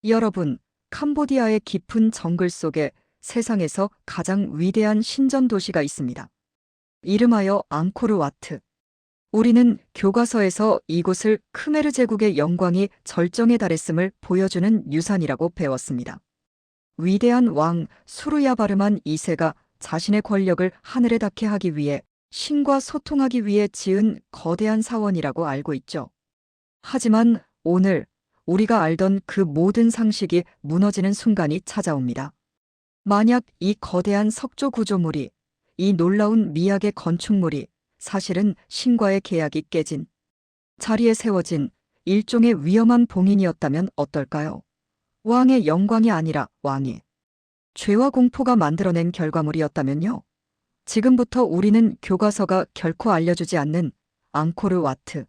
여러분, 캄보디아의 깊은 정글 속에 세상에서 가장 위대한 신전 도시가 있습니다. 이름하여 앙코르와트. 우리는 교과서에서 이곳을 크메르 제국의 영광이 절정에 달했음을 보여주는 유산이라고 배웠습니다. 위대한 왕 수르야바르만 2세가 자신의 권력을 하늘에 닿게 하기 위해 신과 소통하기 위해 지은 거대한 사원이라고 알고 있죠. 하지만 오늘 우리가 알던 그 모든 상식이 무너지는 순간이 찾아옵니다. 만약 이 거대한 석조 구조물이, 이 놀라운 미학의 건축물이 사실은 신과의 계약이 깨진, 자리에 세워진 일종의 위험한 봉인이었다면 어떨까요? 왕의 영광이 아니라 왕이 죄와 공포가 만들어낸 결과물이었다면요? 지금부터 우리는 교과서가 결코 알려주지 않는 앙코르 와트,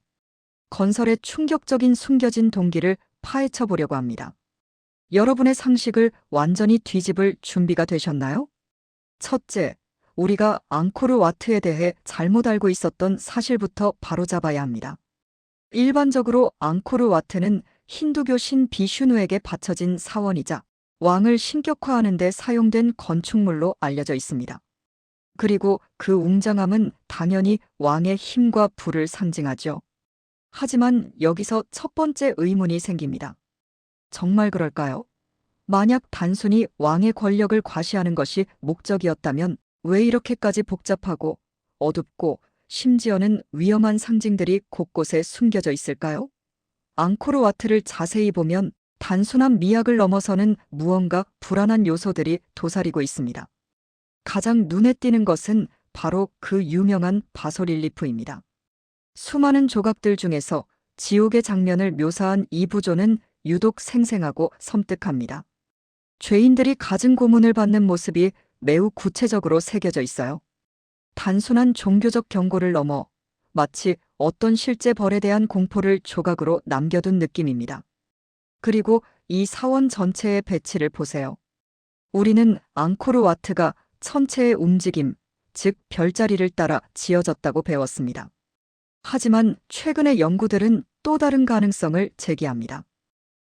건설의 충격적인 숨겨진 동기를 파헤쳐 보려고 합니다. 여러분의 상식을 완전히 뒤집을 준비가 되셨나요? 첫째, 우리가 앙코르 와트에 대해 잘못 알고 있었던 사실부터 바로잡아야 합니다. 일반적으로 앙코르 와트는 힌두교 신 비슈누에게 바쳐진 사원이자 왕을 신격화하는 데 사용된 건축물로 알려져 있습니다. 그리고 그 웅장함은 당연히 왕의 힘과 부를 상징하죠. 하지만 여기서 첫 번째 의문이 생깁니다. 정말 그럴까요? 만약 단순히 왕의 권력을 과시하는 것이 목적이었다면 왜 이렇게까지 복잡하고 어둡고 심지어는 위험한 상징들이 곳곳에 숨겨져 있을까요? 앙코르 와트를 자세히 보면 단순한 미학을 넘어서는 무언가 불안한 요소들이 도사리고 있습니다. 가장 눈에 띄는 것은 바로 그 유명한 바소릴리프입니다. 수많은 조각들 중에서 지옥의 장면을 묘사한 이 부조는 유독 생생하고 섬뜩합니다. 죄인들이 갖은 고문을 받는 모습이 매우 구체적으로 새겨져 있어요. 단순한 종교적 경고를 넘어 마치 어떤 실제 벌에 대한 공포를 조각으로 남겨둔 느낌입니다. 그리고 이 사원 전체의 배치를 보세요. 우리는 앙코르 와트가 천체의 움직임, 즉 별자리를 따라 지어졌다고 배웠습니다. 하지만 최근의 연구들은 또 다른 가능성을 제기합니다.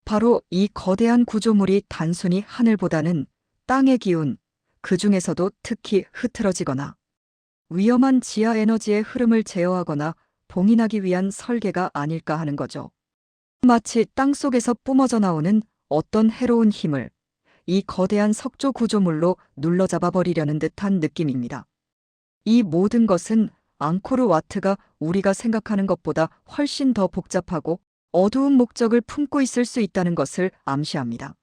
바로 이 거대한 구조물이 단순히 하늘보다는 땅의 기운, 그 중에서도 특히 흐트러지거나 위험한 지하 에너지의 흐름을 제어하거나 봉인하기 위한 설계가 아닐까 하는 거죠. 마치 땅속에서 뿜어져 나오는 어떤 해로운 힘을 이 거대한 석조 구조물로 눌러잡아 버리려는 듯한 느낌입니다. 이 모든 것은 앙코르 와트가 우리가 생각하는 것보다 훨씬 더 복잡하고 어두운 목적을 품고 있을 수 있다는 것을 암시합니다.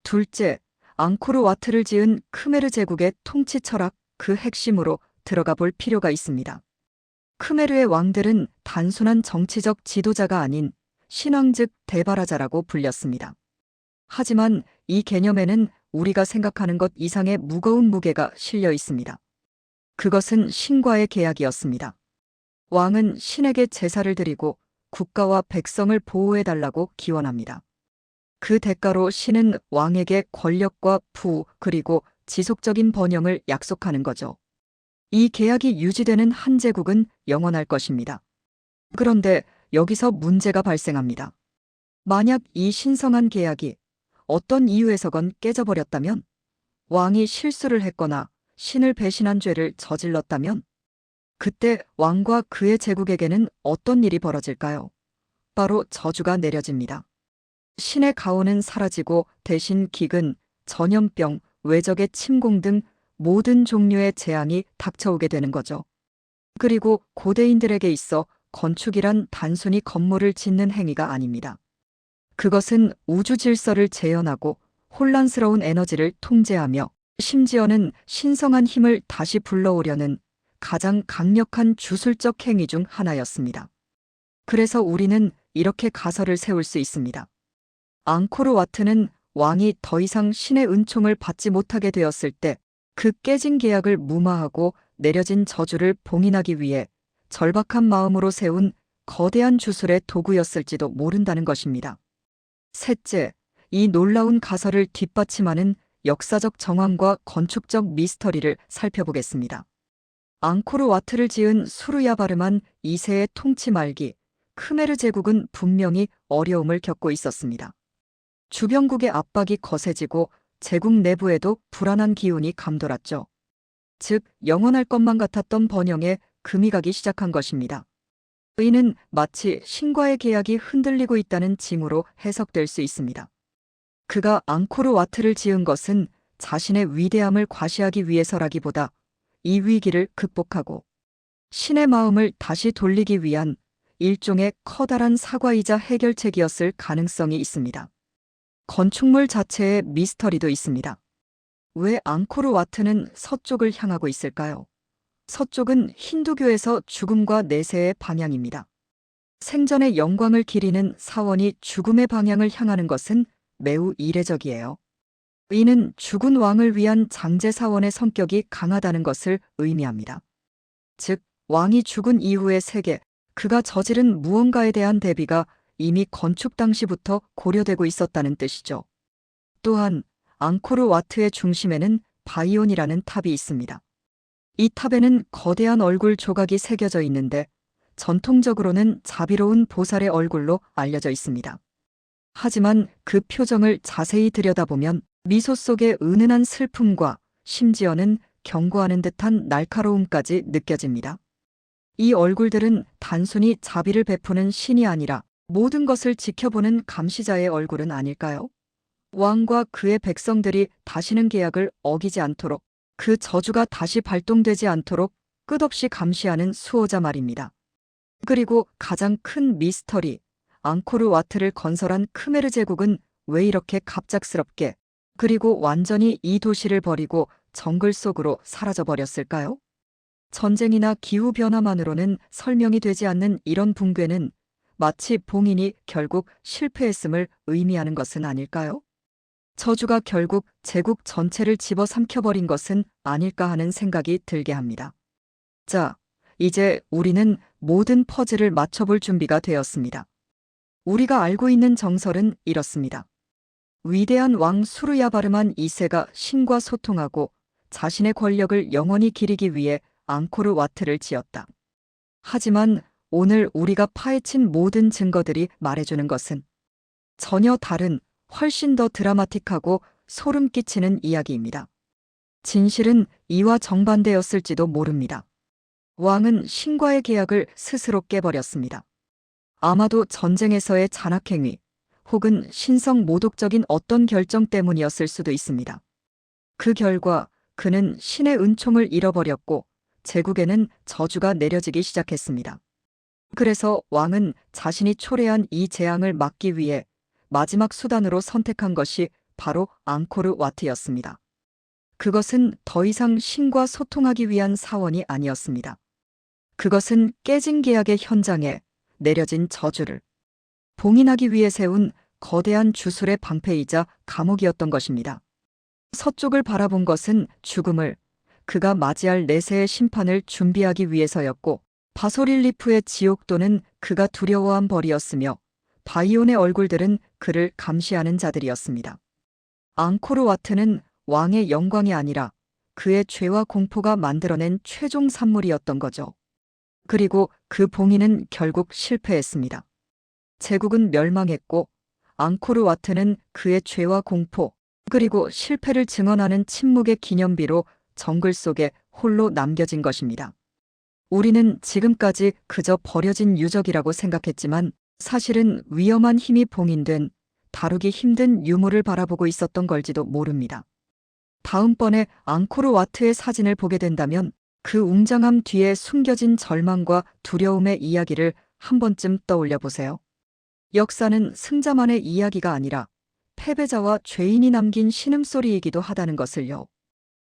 둘째, 앙코르 와트를 지은 크메르 제국의 통치 철학, 그 핵심으로 들어가 볼 필요가 있습니다. 크메르의 왕들은 단순한 정치적 지도자가 아닌 신왕 즉 대바라자라고 불렸습니다. 하지만 이 개념에는 우리가 생각하는 것 이상의 무거운 무게가 실려 있습니다. 그것은 신과의 계약이었습니다. 왕은 신에게 제사를 드리고 국가와 백성을 보호해달라고 기원합니다. 그 대가로 신은 왕에게 권력과 부 그리고 지속적인 번영을 약속하는 거죠. 이 계약이 유지되는 한 제국은 영원할 것입니다. 그런데 여기서 문제가 발생합니다. 만약 이 신성한 계약이 어떤 이유에서건 깨져버렸다면, 왕이 실수를 했거나 신을 배신한 죄를 저질렀다면, 그때 왕과 그의 제국에게는 어떤 일이 벌어질까요? 바로 저주가 내려집니다. 신의 가호는 사라지고 대신 기근, 전염병, 외적의 침공 등 모든 종류의 재앙이 닥쳐오게 되는 거죠. 그리고 고대인들에게 있어 건축이란 단순히 건물을 짓는 행위가 아닙니다. 그것은 우주 질서를 재현하고 혼란스러운 에너지를 통제하며 심지어는 신성한 힘을 다시 불러오려는 가장 강력한 주술적 행위 중 하나였습니다. 그래서 우리는 이렇게 가설을 세울 수 있습니다. 앙코르 와트는 왕이 더 이상 신의 은총을 받지 못하게 되었을 때 그 깨진 계약을 무마하고 내려진 저주를 봉인하기 위해 절박한 마음으로 세운 거대한 주술의 도구였을지도 모른다는 것입니다. 셋째, 이 놀라운 가설을 뒷받침하는 역사적 정황과 건축적 미스터리를 살펴보겠습니다. 앙코르 와트를 지은 수르야바르만 2세의 통치 말기, 크메르 제국은 분명히 어려움을 겪고 있었습니다. 주변국의 압박이 거세지고 제국 내부에도 불안한 기운이 감돌았죠. 즉, 영원할 것만 같았던 번영에 금이 가기 시작한 것입니다. 이는 마치 신과의 계약이 흔들리고 있다는 징후로 해석될 수 있습니다. 그가 앙코르와트를 지은 것은 자신의 위대함을 과시하기 위해서라기보다 이 위기를 극복하고 신의 마음을 다시 돌리기 위한 일종의 커다란 사과이자 해결책이었을 가능성이 있습니다. 건축물 자체에 미스터리도 있습니다. 왜 앙코르와트는 서쪽을 향하고 있을까요? 서쪽은 힌두교에서 죽음과 내세의 방향입니다. 생전의 영광을 기리는 사원이 죽음의 방향을 향하는 것은 매우 이례적이에요. 이는 죽은 왕을 위한 장제 사원의 성격이 강하다는 것을 의미합니다. 즉, 왕이 죽은 이후의 세계, 그가 저지른 무언가에 대한 대비가 이미 건축 당시부터 고려되고 있었다는 뜻이죠. 또한 앙코르와트의 중심에는 바이온이라는 탑이 있습니다. 이 탑에는 거대한 얼굴 조각이 새겨져 있는데 전통적으로는 자비로운 보살의 얼굴로 알려져 있습니다. 하지만 그 표정을 자세히 들여다보면 미소 속에 은은한 슬픔과 심지어는 경고하는 듯한 날카로움까지 느껴집니다. 이 얼굴들은 단순히 자비를 베푸는 신이 아니라 모든 것을 지켜보는 감시자의 얼굴은 아닐까요? 왕과 그의 백성들이 다시는 계약을 어기지 않도록, 그 저주가 다시 발동되지 않도록 끝없이 감시하는 수호자 말입니다. 그리고 가장 큰 미스터리, 앙코르와트를 건설한 크메르 제국은 왜 이렇게 갑작스럽게 그리고 완전히 이 도시를 버리고 정글 속으로 사라져버렸을까요? 전쟁이나 기후변화만으로는 설명이 되지 않는 이런 붕괴는 마치 봉인이 결국 실패했음을 의미하는 것은 아닐까요? 저주가 결국 제국 전체를 집어삼켜버린 것은 아닐까 하는 생각이 들게 합니다. 자, 이제 우리는 모든 퍼즐을 맞춰볼 준비가 되었습니다. 우리가 알고 있는 정설은 이렇습니다. 위대한 왕 수르야바르만 2세가 신과 소통하고 자신의 권력을 영원히 기리기 위해 앙코르와트를 지었다. 하지만 오늘 우리가 파헤친 모든 증거들이 말해주는 것은 전혀 다른, 훨씬 더 드라마틱하고 소름 끼치는 이야기입니다. 진실은 이와 정반대였을지도 모릅니다. 왕은 신과의 계약을 스스로 깨버렸습니다. 아마도 전쟁에서의 잔악행위 혹은 신성 모독적인 어떤 결정 때문이었을 수도 있습니다. 그 결과 그는 신의 은총을 잃어버렸고 제국에는 저주가 내려지기 시작했습니다. 그래서 왕은 자신이 초래한 이 재앙을 막기 위해 마지막 수단으로 선택한 것이 바로 앙코르와트였습니다. 그것은 더 이상 신과 소통하기 위한 사원이 아니었습니다. 그것은 깨진 계약의 현장에 내려진 저주를 봉인하기 위해 세운 거대한 주술의 방패이자 감옥이었던 것입니다. 서쪽을 바라본 것은 죽음을, 그가 맞이할 내세의 심판을 준비하기 위해서였고, 바소릴리프의 지옥도는 그가 두려워한 벌이었으며 바이온의 얼굴들은 그를 감시하는 자들이었습니다. 앙코르와트는 왕의 영광이 아니라 그의 죄와 공포가 만들어낸 최종 산물이었던 거죠. 그리고 그 봉인은 결국 실패했습니다. 제국은 멸망했고 앙코르와트는 그의 죄와 공포 그리고 실패를 증언하는 침묵의 기념비로 정글 속에 홀로 남겨진 것입니다. 우리는 지금까지 그저 버려진 유적이라고 생각했지만 사실은 위험한 힘이 봉인된 다루기 힘든 유물을 바라보고 있었던 걸지도 모릅니다. 다음번에 앙코르와트의 사진을 보게 된다면 그 웅장함 뒤에 숨겨진 절망과 두려움의 이야기를 한 번쯤 떠올려 보세요. 역사는 승자만의 이야기가 아니라 패배자와 죄인이 남긴 신음소리이기도 하다는 것을요.